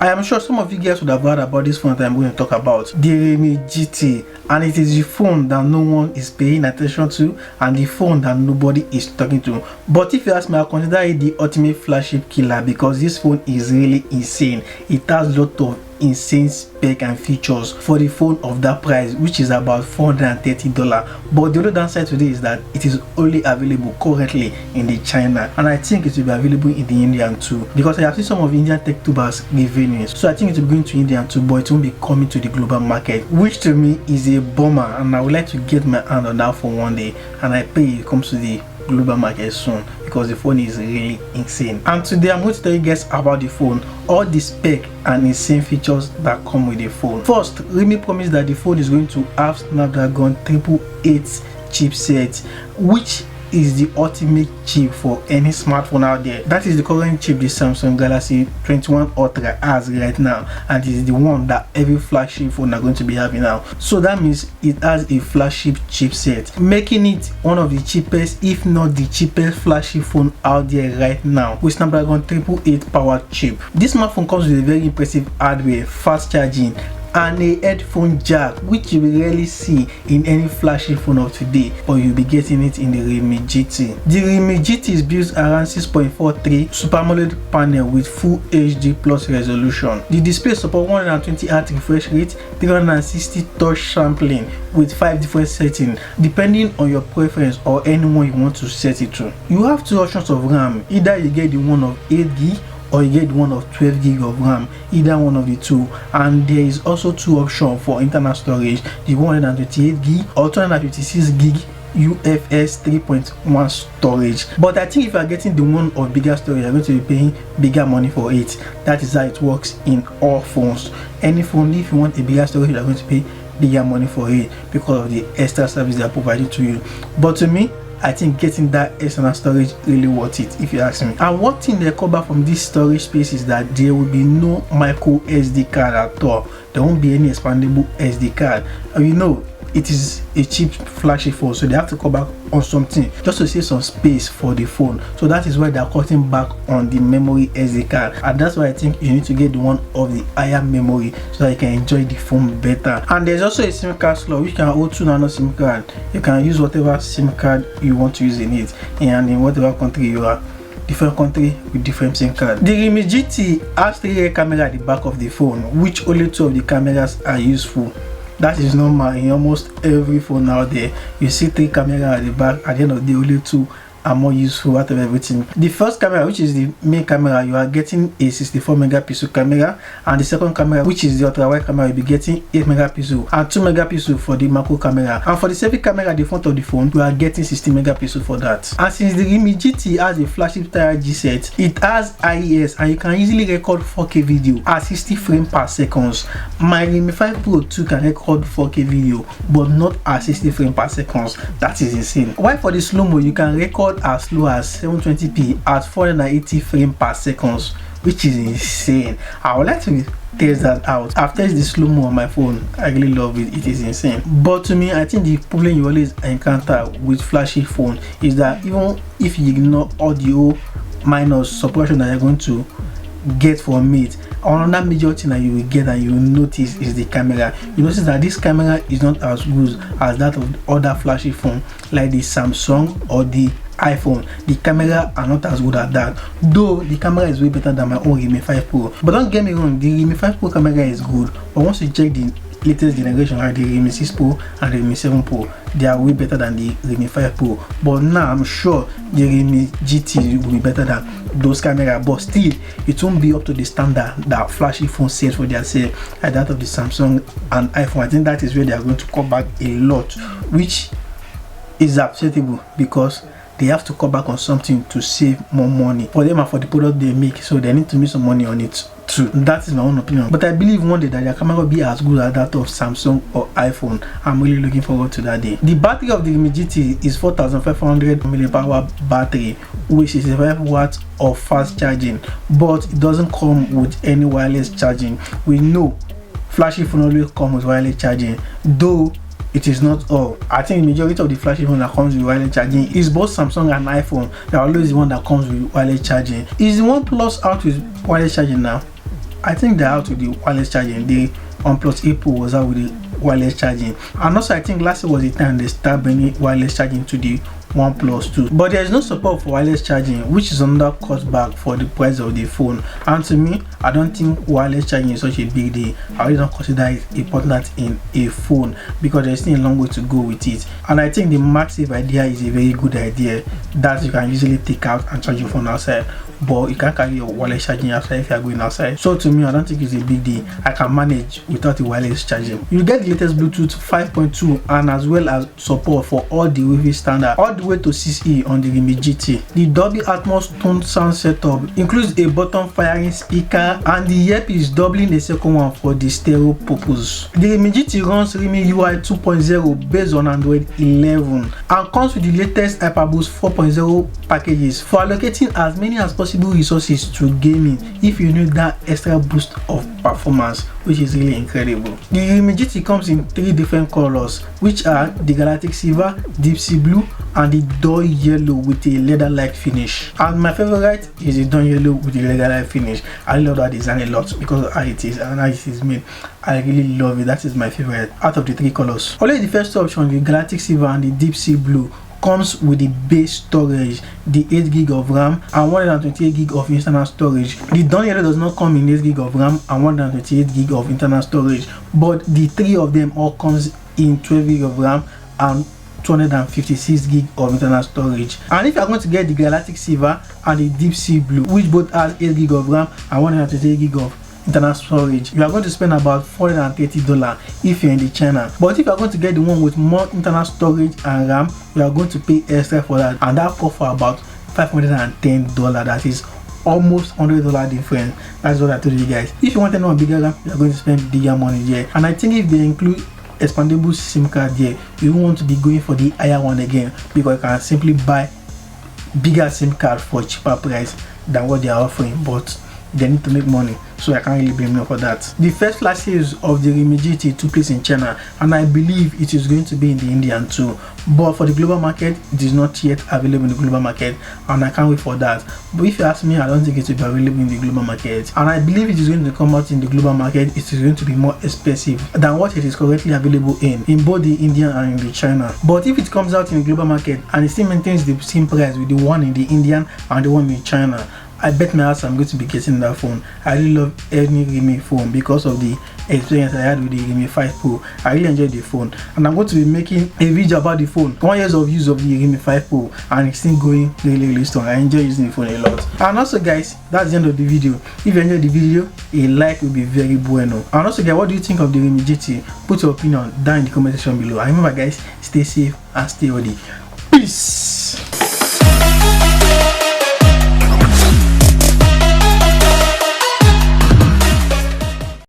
I am sure some of you guys would have heard about this phone that I'm going to talk about, the Realme GT, and it is the phone that no one is paying attention to and the phone that nobody is talking to. But if you ask me, I consider it the ultimate flagship killer because this phone is really insane. It has a lot of insane spec and features for the phone of that price, which is about $430. But the only downside today is that it is only available currently in the China, and I think it will be available in the Indian too, because I have seen some of Indian tech tubers reviewing it. So I think it will be going to India too, but it won't be coming to the global market, which to me is a bummer, and I would like to get my hand on that phone one day, and I pray it comes to the global market soon because the phone is really insane. And today I'm going to tell you guys about the phone, all the spec and insane features that come with the phone. First, Realme promised that the phone is going to have Snapdragon 888 chipset, which is the ultimate chip for any smartphone out there. That is the current chip the Samsung Galaxy 21 Ultra has right now, and it is the one that every flagship phone are going to be having now. So that means it has a flagship chipset, making it one of the cheapest, if not the cheapest flagship phone out there right now, with Snapdragon 888 powered chip. This smartphone comes with a very impressive hardware, fast charging, and a headphone jack, which you will rarely see in any flagship phone of today, but you'll be getting it in the Realme GT. The Realme GT is built around 6.43 Super AMOLED panel with full HD plus resolution. The display supports 120Hz refresh rate, 360 touch sampling with 5 different settings depending on your preference or anyone you want to set it to. You have two options of RAM, either you get the one of 8GB or you get one of 12GB of RAM, either one of the two. And there is also two options for internal storage, the 128GB or 256GB UFS 3.1 storage. But I think if you are getting the one of bigger storage, you're going to be paying bigger money for it. That is how it works in all phones. Any phone, if you want a bigger storage, you're going to pay bigger money for it because of the extra service they are providing to you. But to me, I think getting that external storage really worth it, if you ask me. And one thing they cover from this storage space is that there will be no micro SD card at all. There won't be any expandable SD card. And you know, it is a cheap flagship phone, so they have to cut back on something just to save some space for the phone. So that is why they are cutting back on the memory SD card, and that's why I think you need to get the one of the higher memory so that you can enjoy the phone better. And there's also a SIM card slot which can hold 2 nano SIM card. You can use whatever SIM card you want to use in it, and in whatever country you are. Different country with different SIM card. The Realme GT has 3 rear cameras at the back of the phone, which only 2 of the cameras are useful. That is normal in almost every phone out there. You see 3 cameras at the back, at the end of the day only 2 are more useful out of everything. The first camera, which is the main camera, you are getting a 64 megapixel camera, and the second camera, which is the ultra wide camera, you'll be getting 8 megapixel and 2 megapixel for the macro camera. And for the selfie camera at the front of the phone, you are getting 60 megapixel for that. And since the Realme GT has a flagship tier G set, it has IES, and you can easily record 4K video at 60 frames per second. My Realme 5 Pro 2 can record 4K video, but not at 60 frames per second. That is insane. While for the slow-mo, you can record as slow as 720p at 480 frames per second, which is insane. I would like to test that out. I've tested the slow-mo on my phone. I really love it. It is insane. But to me, I think the problem you always encounter with flagship phone is that even if you ignore audio minus suppression that you're going to get from it, another major thing that you will get and you will notice is the camera. You notice that this camera is not as good as that of the other flagship phone like the Samsung or the iPhone. The camera are not as good at that, though the camera is way better than my own Realme 5 Pro. But don't get me wrong, the Realme 5 Pro camera is good, but once you check the latest generation like the Realme 6 Pro and the Realme 7 Pro, they are way better than the Realme 5 Pro. But now I'm sure the Realme GT will be better than those cameras, but still it won't be up to the standard that flagship phone sets for themselves like that of the Samsung and iPhone. I think that is where they are going to cut back a lot, which is acceptable because they have to cut back on something to save more money for them and for the product they make, so they need to make some money on it too. That is my own opinion, but I believe one day that their camera will be as good as that of Samsung or iPhone. I'm really looking forward to that day. The battery of the Realme GT is 4500 mAh battery with 65 watts of fast charging, but it doesn't come with any wireless charging. We know flagship phone always come with wireless charging, though it is not all. I think the majority of the flagship phone that comes with wireless charging is both Samsung and iPhone. They're always the one that comes with wireless charging. Is the OnePlus out with wireless charging now? I think they're out with the wireless charging. The OnePlus 8 Pro was out with the wireless charging, and also I think last year was the time they start bringing wireless charging to the OnePlus 2, but there is no support for wireless charging, which is another cutback for the price of the phone. And to me, I don't think wireless charging is such a big deal. I really don't consider it important in a phone because there's still a long way to go with it. And I think the MagSafe idea is a very good idea that you can easily take out and charge your phone outside, but you can't carry your wireless charging outside if you are going outside. So to me, I don't think it's a big deal. I can manage without the wireless charging. You get the latest Bluetooth 5.2 and as well as support for all the Wi-Fi standard all the way to 6E on the Realme GT. The Dolby Atmos tone sound setup includes a bottom firing speaker, and the earpiece is doubling the second one for the stereo purpose. The Realme GT runs Realme UI 2.0 based on Android 11 and comes with the latest HyperBoost 4.0 packages for allocating as many as possible resources to gaming if you need that extra boost of performance, which is really incredible. The Realme GT comes in 3 different colors, which are the Galactic Silver, Deep Sea Blue, and the dull yellow with a leather-like finish. And my favorite is the dull yellow with the leather-like finish. I love that design a lot because of how it is and how it is made. I really love it. That is my favorite out of the 3 colors. Only the first option, the Galactic Silver and the Deep Sea Blue, comes with the base storage, the 8GB of RAM and 128GB of internal storage. The Dawn Yellow does not come in 8GB of RAM and 128GB of internal storage, but the 3 of them all comes in 12GB of RAM and 256GB of internal storage. And if you are going to get the Galactic Silver and the Deep Sea Blue, which both has 8GB of RAM and 128GB of internal storage, you are going to spend about $430 if you're in the China. But if you are going to get the one with more internal storage and RAM, you are going to pay extra for that, and that costs for about $510. That is almost $100 difference. That's what I told you guys. If you want to know a bigger RAM, you are going to spend bigger money there. And I think if they include expandable SIM card there, you won't want to be going for the higher one again, because you can simply buy bigger SIM card for cheaper price than what they are offering, but they need to make money, so I can't really blame them for that. The first flash sales of the Realme GT took place in China, and I believe it is going to be in the Indian too, but for the global market it is not yet available in the global market, and I can't wait for that. But if you ask me, I don't think it will be available in the global market, and I believe it is going to come out in the global market. It is going to be more expensive than what it is currently available in both the Indian and in the China. But if it comes out in the global market and it still maintains the same price with the one in the Indian and the one in China, I bet my ass I'm going to be getting that phone. I really love any Realme phone because of the experience I had with the Realme 5 Pro. I really enjoyed the phone, and I'm going to be making a video about the phone. 1 year of use of the Realme 5 Pro, and it's still going really strong. I enjoy using the phone a lot. And also guys, that's the end of the video. If you enjoyed the video, a like will be very bueno. And also guys, what do you think of the Realme GT? Put your opinion down in the comment section below. And remember guys, stay safe and stay healthy. Peace.